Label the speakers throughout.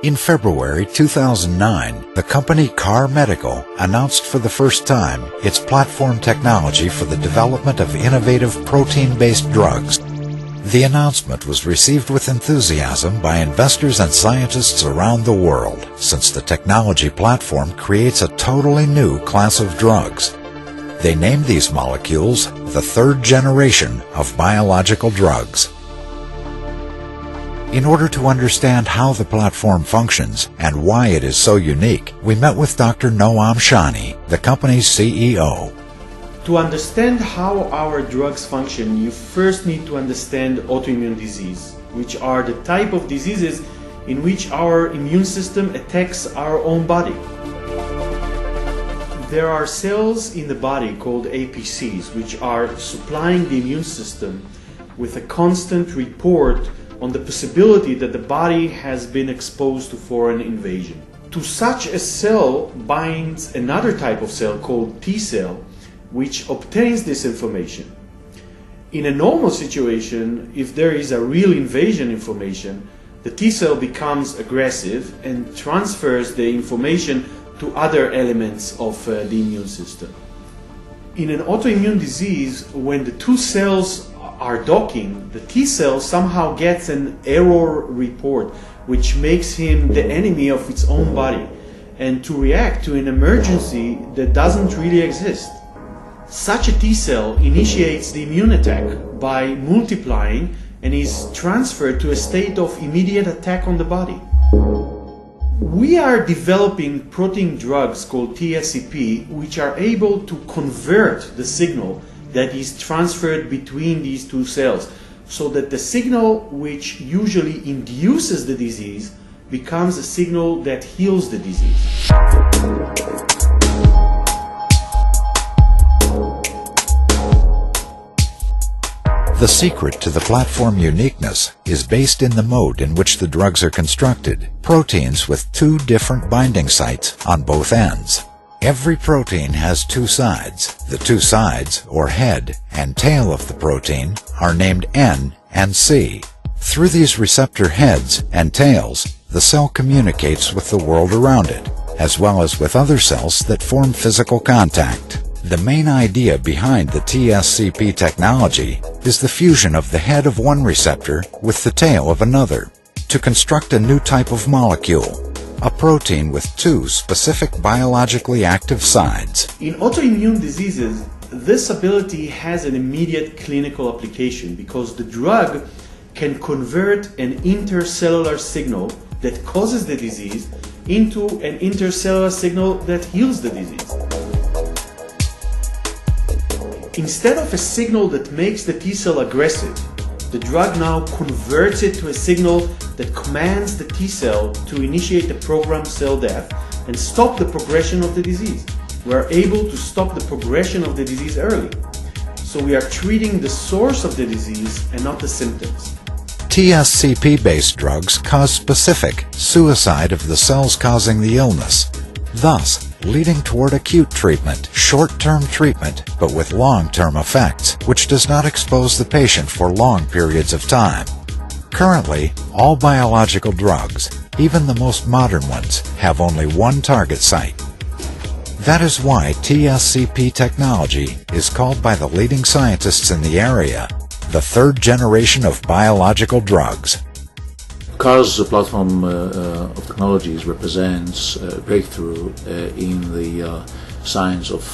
Speaker 1: In February 2009, the company kahr Medical announced for the first time its platform technology for the development of innovative protein-based drugs. The announcement was received with enthusiasm by investors and scientists around the world, since the technology platform creates a totally new class of drugs. They named these molecules the third generation of biological drugs. In order to understand how the platform functions and why it is so unique, we met with Dr. Noam Shani, the company's CEO.
Speaker 2: To understand how our drugs function, you first need to understand autoimmune disease, which are the type of diseases in which our immune system attacks our own body. There are cells in the body called APCs, which are supplying the immune system with a constant report on the possibility that the body has been exposed to foreign invasion. To such a cell binds another type of cell called T cell, which obtains this information. In a normal situation, if there is a real invasion information, the T cell becomes aggressive and transfers the information to other elements of the immune system. In an autoimmune disease, when the two cells are docking, the T cell somehow gets an error report, which makes him the enemy of its own body, and to react to an emergency that doesn't really exist. Such a T cell initiates the immune attack by multiplying and is transferred to a state of immediate attack on the body. We are developing protein drugs called TSCP, which are able to convert the signal that is transferred between these two cells, so that the signal which usually induces the disease becomes a signal that heals the disease.
Speaker 1: The secret to the platform uniqueness is based in the mode in which the drugs are constructed, proteins with two different binding sites on both ends. Every protein has two sides. The two sides, or head and tail of the protein, are named N and C. Through these receptor heads and tails, the cell communicates with the world around it, as well as with other cells that form physical contact. The main idea behind the TSCP technology is the fusion of the head of one receptor with the tail of another, to construct a new type of molecule, a protein with two specific biologically active sides.
Speaker 2: In autoimmune diseases, this ability has an immediate clinical application because the drug can convert an intercellular signal that causes the disease into an intercellular signal that heals the disease. Instead of a signal that makes the T cell aggressive, the drug now converts it to a signal that commands the T cell to initiate the programmed cell death and stop the progression of the disease. We are able to stop the progression of the disease early. So we are treating the source of the disease and not the symptoms.
Speaker 1: TSCP-based drugs cause specific suicide of the cells causing the illness, thus leading toward acute treatment, short-term treatment, but with long-term effects, which does not expose the patient for long periods of time. Currently, all biological drugs, even the most modern ones, have only one target site. That is why TSCP technology is called by the leading scientists in the area the third generation of biological drugs.
Speaker 3: kahr's platform of technologies represents a breakthrough in the science of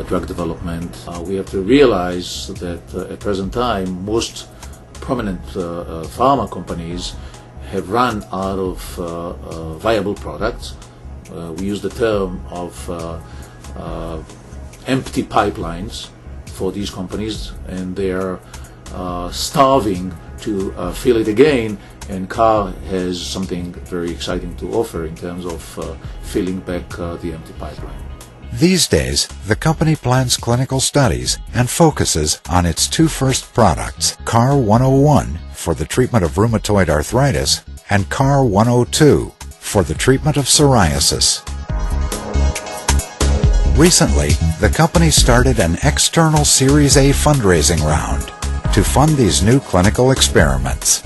Speaker 3: drug development. We have to realize that at present time most prominent pharma companies have run out of viable products. We use the term of empty pipelines for these companies, and they are starving to fill it again, and kahr has something very exciting to offer in terms of filling back the empty pipeline.
Speaker 1: These days, the company plans clinical studies and focuses on its two first products, kahr 101 for the treatment of rheumatoid arthritis and kahr 102 for the treatment of psoriasis. Recently, the company started an external Series A fundraising round to fund these new clinical experiments.